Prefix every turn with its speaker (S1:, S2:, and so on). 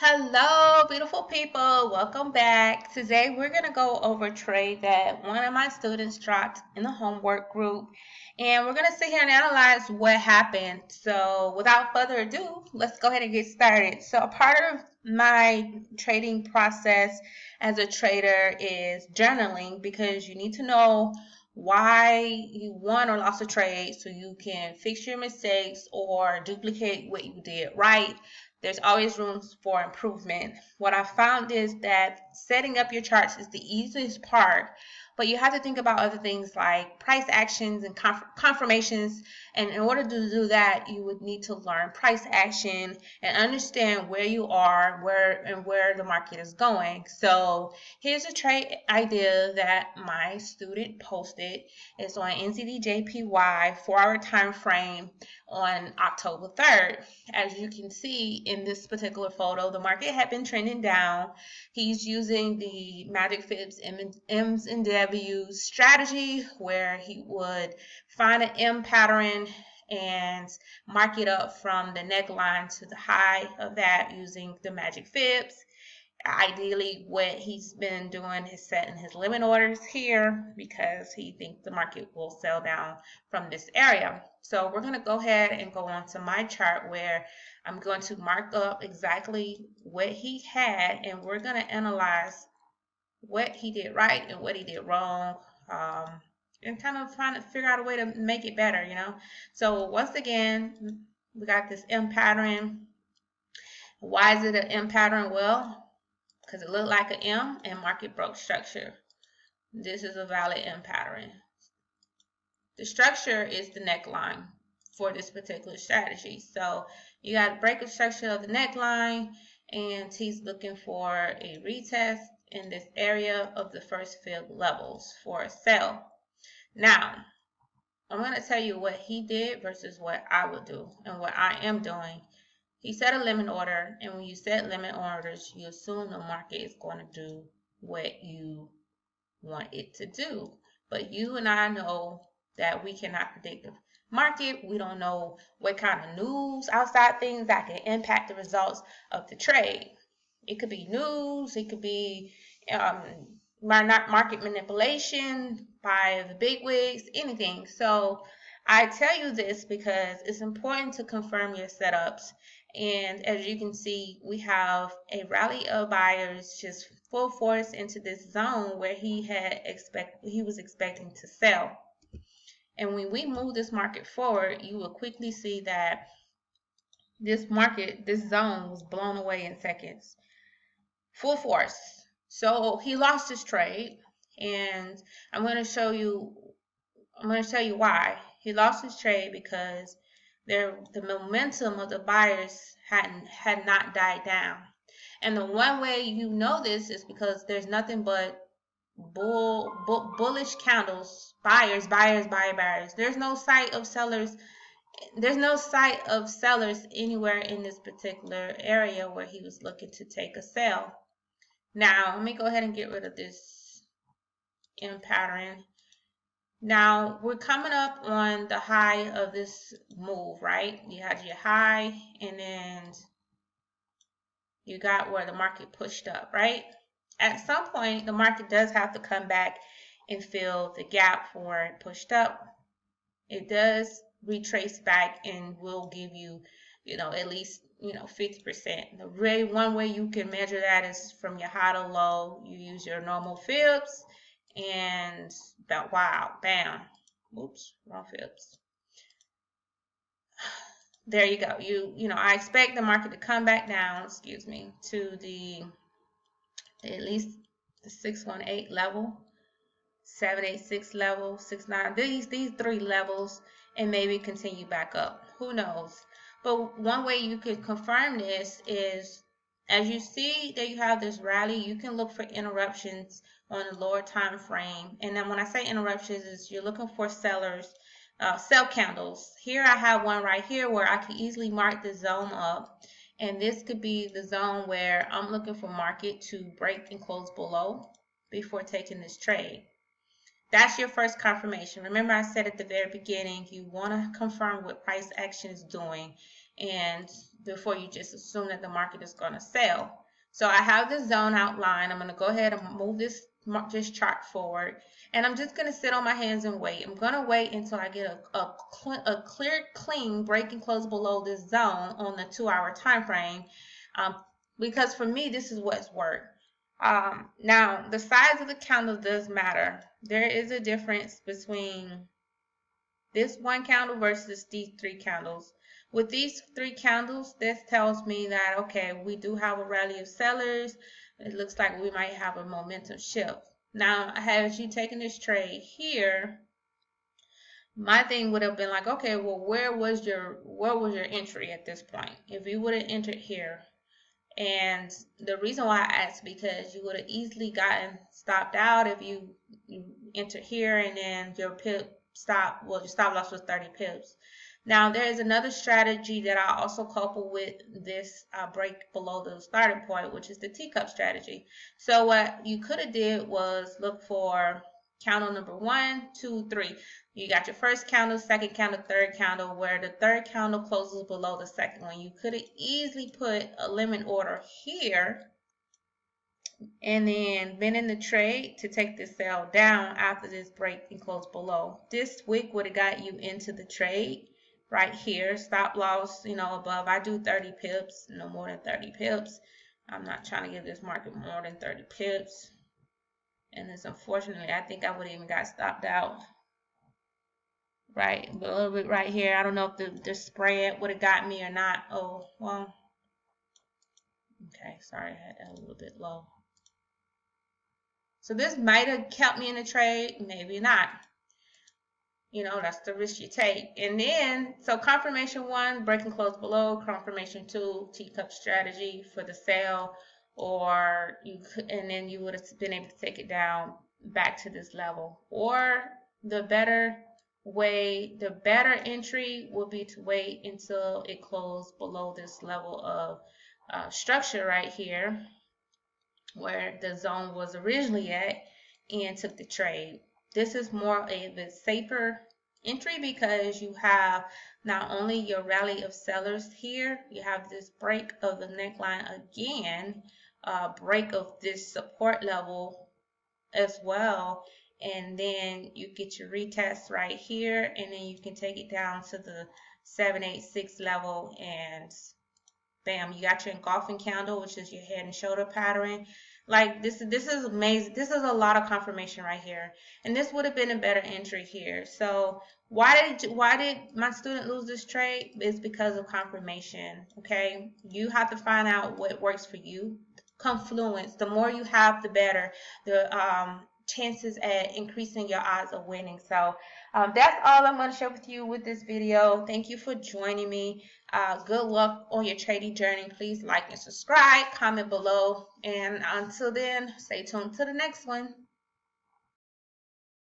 S1: Hello, beautiful people. Welcome back. Today we're going to go over a trade that one of my students dropped in the homework group. And we're going to sit here and analyze what happened. So without further ado, let's go ahead and get started. So a part of my trading process as a trader is journaling because you need to know why you won or lost a trade so you can fix your mistakes or duplicate what you did right. There's always room for improvement. What I found is that setting up your charts is the easiest part, but you have to think about other things like price actions and confirmations. And in order to do that, you would need to learn price action and understand where you are, where the market is going. So here's a trade idea that my student posted. It's on Nzdjpy 4-hour time frame on October 3rd. As you can see in this particular photo, the market had been trending down. He's using the Magic Fibs M's and W's strategy where he would find an M pattern and mark it up from the neckline to the high of that using the Magic Fibs. Ideally, what he's been doing is setting his limit orders here because he thinks the market will sell down from this area. So we're going to go ahead and go on to my chart where I'm going to mark up exactly what he had, and we're going to analyze what he did right and what he did wrong, and kind of trying to figure out a way to make it better. So once again, we got this M pattern. Why is it an M pattern? Well, because it looked like an M and market broke structure. This is a valid M pattern. The structure is the neckline for this particular strategy. So you got to break the structure of the neckline, and he's looking for a retest in this area of the first filled levels for a sell. Now, I'm going to tell you what he did versus what I would do and what I am doing. He set a limit order, and when you set limit orders, you assume the market is going to do what you want it to do. But you and I know that we cannot predict the market. We don't know what kind of news, outside things that can impact the results of the trade. It could be news, it could be market manipulation by the bigwigs, anything. So I tell you this because it's important to confirm your setups. And as you can see, we have a rally of buyers just full force into this zone where he was expecting to sell. And when we move this market forward, you will quickly see that this zone was blown away in seconds. Full force. So he lost his trade, and I'm going to tell you why. He lost his trade because the momentum of the buyers had not died down. And the one way you know this is because there's nothing but bullish candles, buyers, buyers. There's no sight of sellers. There's no sight of sellers anywhere in this particular area where he was looking to take a sell. Now, let me go ahead and get rid of this M pattern. Now, we're coming up on the high of this move, right? You had your high, and then you got where the market pushed up, right? At some point, the market does have to come back and fill the gap for where it pushed up. It does retrace back and will give you, at least 50%. One way you can measure that is from your high to low. You use your normal fibs and about, wow, bam. Oops, wrong fibs. There you go. I expect the market to come back down, to the at least the 618 level, 786 level, 69, these three levels, and maybe continue back up. Who knows? But one way you could confirm this is, as you see that you have this rally, you can look for interruptions on the lower time frame. And then when I say interruptions, is you're looking for sellers, sell candles. Here I have one right here where I could easily mark the zone up. And this could be the zone where I'm looking for market to break and close below before taking this trade. That's your first confirmation. Remember, I said at the very beginning, you want to confirm what price action is doing. and before you just assume that the market is going to sell. So I have the zone outlined. I'm going to go ahead and move this chart forward, and I'm just going to sit on my hands and wait. I'm going to wait until I get a clear, clean break and close below this zone on the 2-hour time frame, because for me, this is what's worked. Now, the size of the candle does matter. There is a difference between this one candle versus these 3 candles. With these 3 candles, this tells me that, okay, we do have a rally of sellers. It looks like we might have a momentum shift. Now, had you taken this trade here, my thing would have been like, okay, well, where was your entry at this point? If you would have entered here, and the reason why I asked, because you would have easily gotten stopped out if you enter here and then your stop loss was 30 pips. Now there is another strategy that I also couple with this break below the starting point, which is the teacup strategy. So what you could have did was look for candle number 1, 2, 3. You got your first candle, second candle, third candle, where the third candle closes below the second one. You could have easily put a limit order here and then been in the trade to take this sell down after this break and close below. This wick would have got you into the trade right here. Stop loss, above. I do 30 pips, no more than 30 pips. I'm not trying to give this market more than 30 pips. And it's unfortunately, I think I would have even got stopped out. Right, a little bit right here. I don't know if the spread would have got me or not. Oh, well. Okay, sorry, I had that a little bit low. So this might have kept me in the trade, maybe not. That's the risk you take. And then, so confirmation 1, break and close below. Confirmation 2, teacup strategy for the sale. And then you would have been able to take it down back to this level. Or the better entry would be to wait until it closed below this level of structure right here, where the zone was originally at, and took the trade. This is more of a safer entry because you have not only your rally of sellers here, you have this break of the neckline again, break of this support level as well, and then you get your retest right here, and then you can take it down to the 786 level, and bam, you got your engulfing candle, which is your head and shoulder pattern. Like this is amazing. This is a lot of confirmation right here, and this would have been a better entry here. So why did my student lose this trade? It's because of confirmation. Okay, you have to find out what works for you. Confluence. The more you have, the better. The chances at increasing your odds of winning. So that's all I'm going to share with you with this video. Thank you for joining me. Good luck on your trading journey. Please like and subscribe, comment below, and until then, stay tuned to the next one.